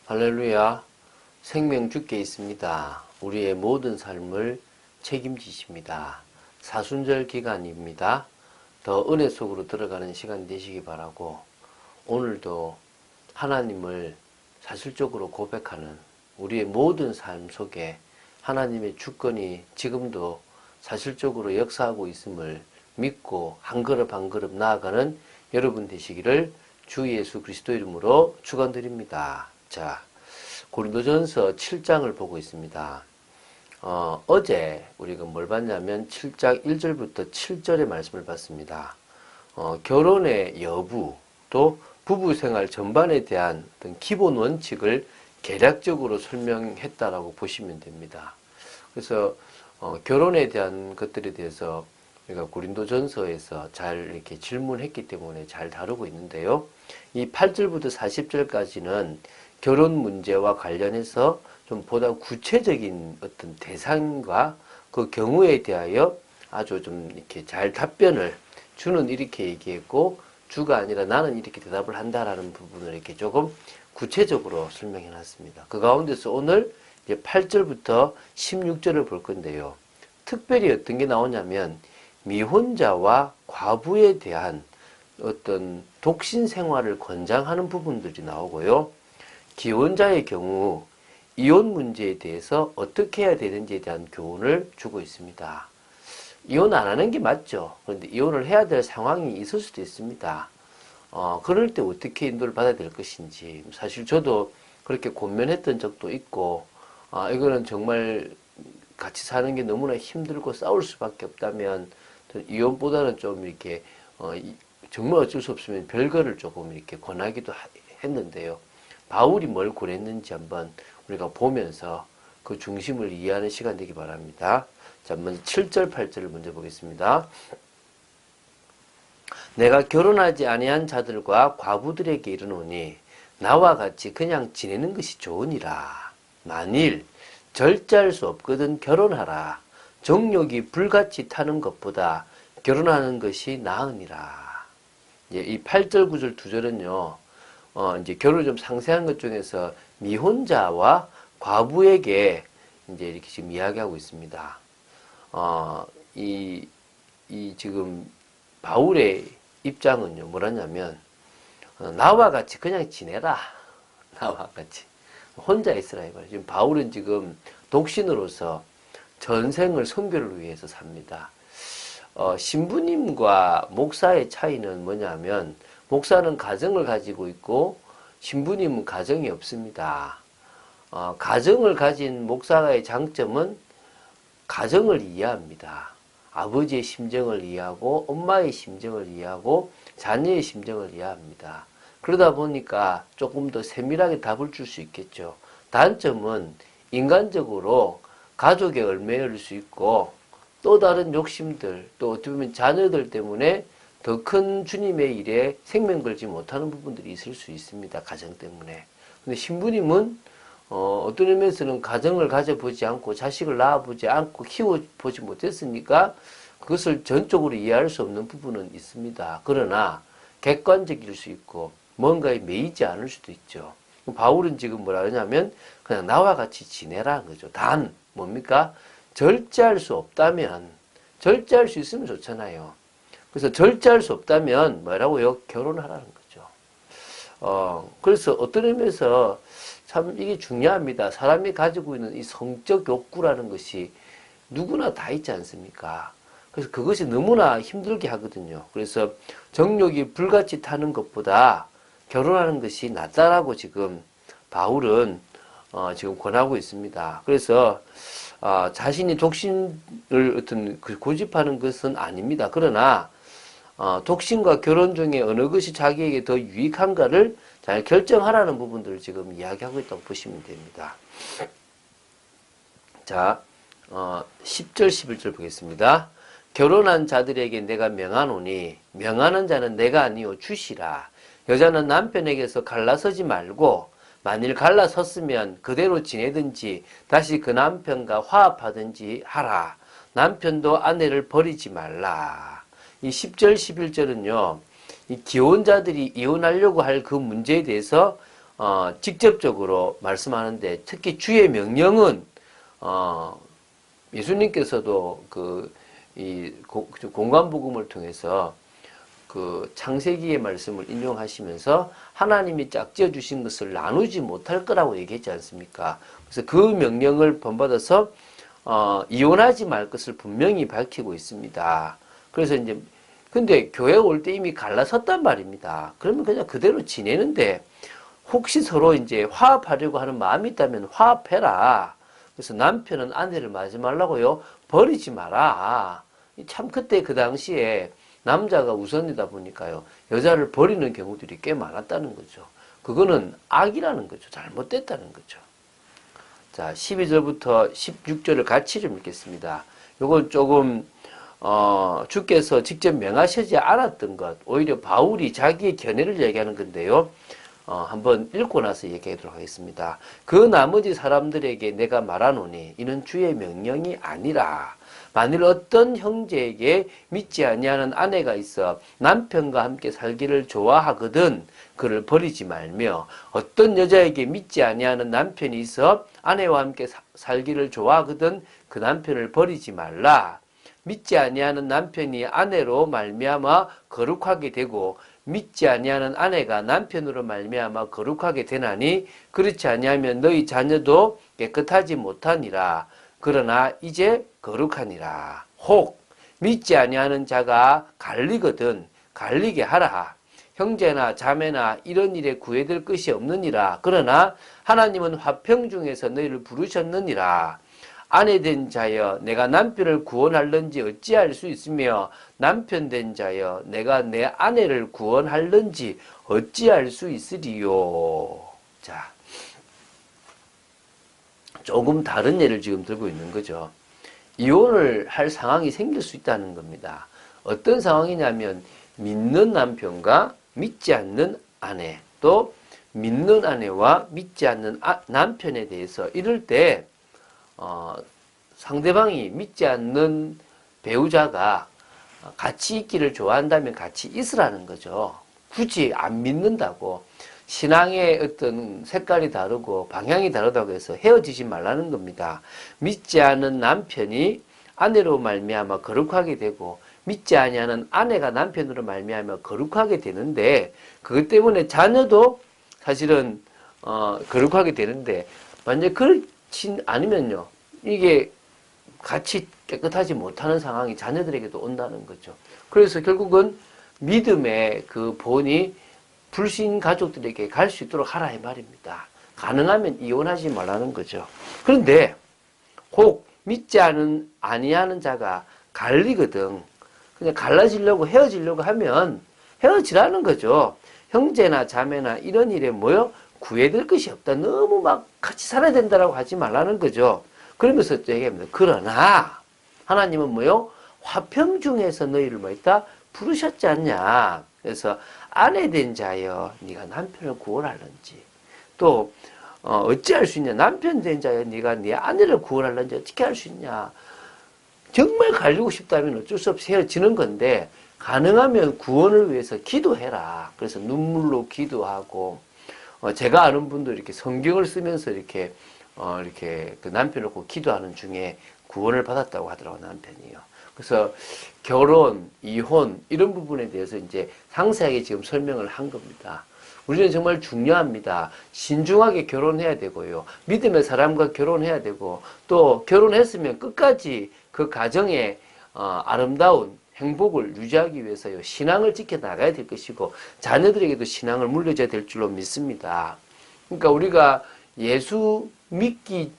할렐루야. 생명 주께 있습니다. 우리의 모든 삶을 책임지십니다. 사순절 기간입니다. 더 은혜 속으로 들어가는 시간 되시기 바라고, 오늘도 하나님을 사실적으로 고백하는 우리의 모든 삶 속에 하나님의 주권이 지금도 사실적으로 역사하고 있음을 믿고 한 걸음 한 걸음 나아가는 여러분 되시기를 주 예수 그리스도 이름으로 축원드립니다. 자, 고린도전서 7장을 보고 있습니다. 어제 우리가 뭘 봤냐면 7장 1절부터 7절의 말씀을 봤습니다. 결혼의 여부, 또 부부생활 전반에 대한 어떤 기본 원칙을 개략적으로 설명했다라고 보시면 됩니다. 그래서 결혼에 대한 것들에 대해서 우리가 고린도전서에서 잘 이렇게 질문했기 때문에 잘 다루고 있는데요. 이 8절부터 40절까지는 결혼 문제와 관련해서 좀 보다 구체적인 어떤 대상과 그 경우에 대하여 아주 좀 이렇게 잘 답변을 주는 이렇게 얘기했고, 주가 아니라 나는 이렇게 대답을 한다라는 부분을 이렇게 조금 구체적으로 설명해 놨습니다. 그 가운데서 오늘 이제 8절부터 16절을 볼 건데요. 특별히 어떤 게 나오냐면 미혼자와 과부에 대한 어떤 독신 생활을 권장하는 부분들이 나오고요. 기혼자의 경우 이혼 문제에 대해서 어떻게 해야 되는지에 대한 교훈을 주고 있습니다. 이혼 안 하는 게 맞죠. 그런데 이혼을 해야 될 상황이 있을 수도 있습니다. 그럴 때 어떻게 인도를 받아야 될 것인지, 사실 저도 그렇게 고민했던 적도 있고, 이거는 정말 같이 사는 게 너무나 힘들고 싸울 수밖에 없다면 이혼보다는 좀 이렇게 정말 어쩔 수 없으면 별거를 조금 이렇게 권하기도 했는데요. 바울이 뭘 권했는지 한번 우리가 보면서 그 중심을 이해하는 시간 되기 바랍니다. 자, 먼저 7절, 8절을 먼저 보겠습니다. 내가 결혼하지 아니한 자들과 과부들에게 이르노니 나와 같이 그냥 지내는 것이 좋으니라. 만일 절제할 수 없거든 결혼하라. 정욕이 불같이 타는 것보다 결혼하는 것이 나으니라. 이제 이 8절, 9절 두 절은요, 이제 결혼을 좀 상세한 것 중에서 미혼자와 과부에게 이제 이렇게 지금 이야기하고 있습니다. 이 지금 바울의 입장은요, 뭐라냐면, 나와 같이 그냥 지내라. 나와 같이. 혼자 있으라 이거예요. 지금 바울은 지금 독신으로서 전생을 선교를 위해서 삽니다. 신부님과 목사의 차이는 뭐냐면, 목사는 가정을 가지고 있고 신부님은 가정이 없습니다. 가정을 가진 목사의 장점은 가정을 이해합니다. 아버지의 심정을 이해하고 엄마의 심정을 이해하고 자녀의 심정을 이해합니다. 그러다 보니까 조금 더 세밀하게 답을 줄 수 있겠죠. 단점은 인간적으로 가족에 얽매일 수 있고, 또 다른 욕심들, 또 어떻게 보면 자녀들 때문에 더 큰 주님의 일에 생명 걸지 못하는 부분들이 있을 수 있습니다. 가정 때문에. 근데 신부님은 어떤 의미에서는 가정을 가져보지 않고 자식을 낳아보지 않고 키워보지 못했으니까 그것을 전적으로 이해할 수 없는 부분은 있습니다. 그러나 객관적일 수 있고 뭔가에 매이지 않을 수도 있죠. 바울은 지금 뭐라 하냐면 그냥 나와 같이 지내라는 거죠. 단 뭡니까? 절제할 수 없다면, 절제할 수 있으면 좋잖아요. 그래서 절제할 수 없다면 뭐라고요? 결혼하라는 거죠. 그래서 어떤 의미에서 참 이게 중요합니다. 사람이 가지고 있는 이 성적 욕구라는 것이 누구나 다 있지 않습니까? 그래서 그것이 너무나 힘들게 하거든요. 그래서 정욕이 불같이 타는 것보다 결혼하는 것이 낫다라고 지금 바울은 지금 권하고 있습니다. 그래서 자신이 독신을 어떤 고집하는 것은 아닙니다. 그러나 독신과 결혼 중에 어느 것이 자기에게 더 유익한가를 잘 결정하라는 부분들을 지금 이야기하고 있다고 보시면 됩니다. 자, 10절, 11절 보겠습니다. 결혼한 자들에게 내가 명하노니 명하는 자는 내가 아니요 주시라. 여자는 남편에게서 갈라서지 말고 만일 갈라섰으면 그대로 지내든지 다시 그 남편과 화합하든지 하라. 남편도 아내를 버리지 말라. 이 10절, 11절은요, 이 기혼자들이 이혼하려고 할 그 문제에 대해서 직접적으로 말씀하는데 특히 주의 명령은 예수님께서도 이 공관복음을 통해서 그 창세기의 말씀을 인용하시면서 하나님이 짝지어 주신 것을 나누지 못할 거라고 얘기했지 않습니까? 그래서 그 명령을 본받아서 이혼하지 말 것을 분명히 밝히고 있습니다. 그래서 이제 근데 교회 올 때 이미 갈라섰단 말입니다. 그러면 그냥 그대로 지내는데 혹시 서로 이제 화합하려고 하는 마음이 있다면 화합해라. 그래서 남편은 아내를 맞지 말라고요. 버리지 마라. 참 그때 그 당시에 남자가 우선이다 보니까요. 여자를 버리는 경우들이 꽤 많았다는 거죠. 그거는 악이라는 거죠. 잘못됐다는 거죠. 자, 12절부터 16절을 같이 좀 읽겠습니다. 요건 조금 주께서 직접 명하시지 않았던 것, 오히려 바울이 자기의 견해를 얘기하는 건데요. 한번 읽고 나서 얘기하도록 하겠습니다. 그 나머지 사람들에게 내가 말하노니 이는 주의 명령이 아니라 만일 어떤 형제에게 믿지 아니하는 아내가 있어 남편과 함께 살기를 좋아하거든 그를 버리지 말며 어떤 여자에게 믿지 아니하는 남편이 있어 아내와 함께 살기를 좋아하거든 그 남편을 버리지 말라. 믿지 아니하는 남편이 아내로 말미암아 거룩하게 되고 믿지 아니하는 아내가 남편으로 말미암아 거룩하게 되나니 그렇지 아니하면 너희 자녀도 깨끗하지 못하니라. 그러나 이제 거룩하니라. 혹 믿지 아니하는 자가 갈리거든 갈리게 하라. 형제나 자매나 이런 일에 구애될 것이 없느니라. 그러나 하나님은 화평 중에서 너희를 부르셨느니라. 아내 된 자여 내가 남편을 구원할는지 어찌할 수 있으며 남편 된 자여 내가 내 아내를 구원할는지 어찌할 수 있으리요. 자, 조금 다른 예를 지금 들고 있는 거죠. 이혼을 할 상황이 생길 수 있다는 겁니다. 어떤 상황이냐면 믿는 남편과 믿지 않는 아내, 또 믿는 아내와 믿지 않는 남편에 대해서 이럴 때 상대방이 믿지 않는 배우자가 같이 있기를 좋아한다면 같이 있으라는 거죠. 굳이 안 믿는다고 신앙의 어떤 색깔이 다르고 방향이 다르다고 해서 헤어지지 말라는 겁니다. 믿지 않은 남편이 아내로 말미암아 거룩하게 되고 믿지 아니하는 아내가 남편으로 말미암아 거룩하게 되는데 그것 때문에 자녀도 사실은 거룩하게 되는데 만약 그렇지 않으면요 이게 같이 깨끗하지 못하는 상황이 자녀들에게도 온다는 거죠. 그래서 결국은 믿음의 그 본이 불신 가족들에게 갈 수 있도록 하라 이 말입니다. 가능하면 이혼하지 말라는 거죠. 그런데 혹 믿지 아니하는 자가 갈리거든. 그냥 갈라지려고 헤어지려고 하면 헤어지라는 거죠. 형제나 자매나 이런 일에 뭐요? 구애될 것이 없다. 너무 막 같이 살아야 된다라고 하지 말라는 거죠. 그러면서 또 얘기합니다. 그러나 하나님은 뭐요? 화평 중에서 너희를 뭐 있다? 부르셨지 않냐. 그래서 아내 된 자여 네가 남편을 구원할는지 또 어찌할 수 있냐. 남편 된 자여 네가 네 아내를 구원할는지 어떻게 할 수 있냐. 정말 갈리고 싶다면 어쩔 수 없이 헤어지는 건데 가능하면 구원을 위해서 기도해라. 그래서 눈물로 기도하고 제가 아는 분도 이렇게 성경을 쓰면서 이렇게 그 남편을 꼭 기도하는 중에 구원을 받았다고 하더라고요, 남편이요. 그래서 결혼, 이혼 이런 부분에 대해서 이제 상세하게 지금 설명을 한 겁니다. 우리는 정말 중요합니다. 신중하게 결혼해야 되고요. 믿음의 사람과 결혼해야 되고 또 결혼했으면 끝까지 그 가정의 아름다운 행복을 유지하기 위해서요. 신앙을 지켜나가야 될 것이고 자녀들에게도 신앙을 물려줘야 될 줄로 믿습니다. 그러니까 우리가 예수 믿기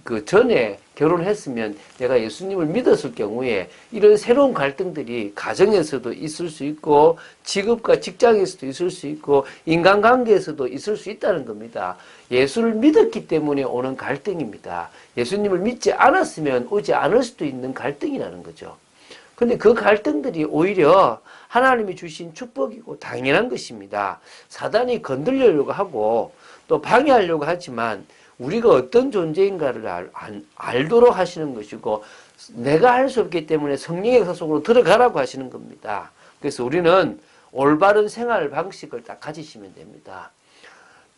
그 전에 결혼했으면 내가 예수님을 믿었을 경우에 이런 새로운 갈등들이 가정에서도 있을 수 있고 직업과 직장에서도 있을 수 있고 인간관계에서도 있을 수 있다는 겁니다. 예수를 믿었기 때문에 오는 갈등입니다. 예수님을 믿지 않았으면 오지 않을 수도 있는 갈등이라는 거죠. 근데 그 갈등들이 오히려 하나님이 주신 축복이고 당연한 것입니다. 사단이 건드리려고 하고 또 방해하려고 하지만 우리가 어떤 존재인가를 알도록 하시는 것이고 내가 할 수 없기 때문에 성령의 속으로 들어가라고 하시는 겁니다. 그래서 우리는 올바른 생활 방식을 딱 가지시면 됩니다.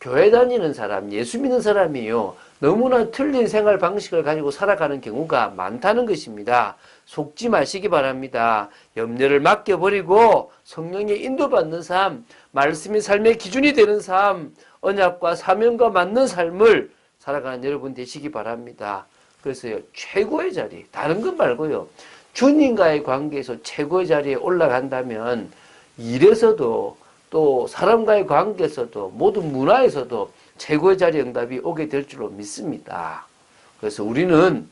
교회 다니는 사람, 예수 믿는 사람이요, 너무나 틀린 생활 방식을 가지고 살아가는 경우가 많다는 것입니다. 속지 마시기 바랍니다. 염려를 맡겨버리고 성령의 인도받는 삶, 말씀이 삶의 기준이 되는 삶, 언약과 사명과 맞는 삶을 살아가는 여러분 되시기 바랍니다. 그래서요, 최고의 자리, 다른 것 말고요, 주님과의 관계에서 최고의 자리에 올라간다면 일에서도 또 사람과의 관계에서도 모든 문화에서도 최고의 자리 응답이 오게 될 줄로 믿습니다. 그래서 우리는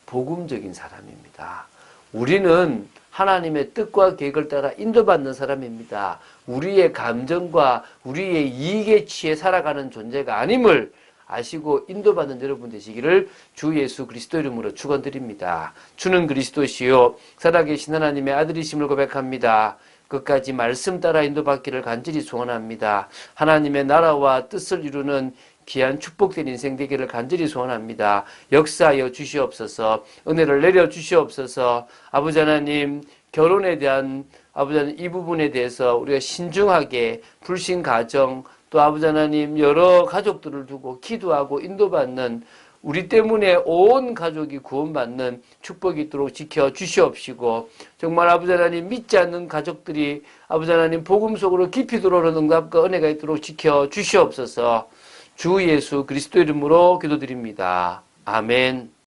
복음적인 사람입니다. 우리는 하나님의 뜻과 계획을 따라 인도받는 사람입니다. 우리의 감정과 우리의 이익에 취해 살아가는 존재가 아님을 아시고 인도받는 여러분 되시기를 주 예수 그리스도 이름으로 축원드립니다. 주는 그리스도시요 살아계신 하나님의 아들이심을 고백합니다. 끝까지 말씀 따라 인도받기를 간절히 소원합니다. 하나님의 나라와 뜻을 이루는 귀한 축복된 인생 되기를 간절히 소원합니다. 역사하여 주시옵소서. 은혜를 내려 주시옵소서. 아버지 하나님, 결혼에 대한 아버지 하나님 이 부분에 대해서 우리가 신중하게 불신 가정 또 아버지 하나님 여러 가족들을 두고 기도하고 인도받는 우리 때문에 온 가족이 구원받는 축복이 있도록 지켜 주시옵시고 정말 아버지 하나님 믿지 않는 가족들이 아버지 하나님 복음 속으로 깊이 들어오는 응답과 은혜가 있도록 지켜 주시옵소서. 주 예수 그리스도 이름으로 기도드립니다. 아멘.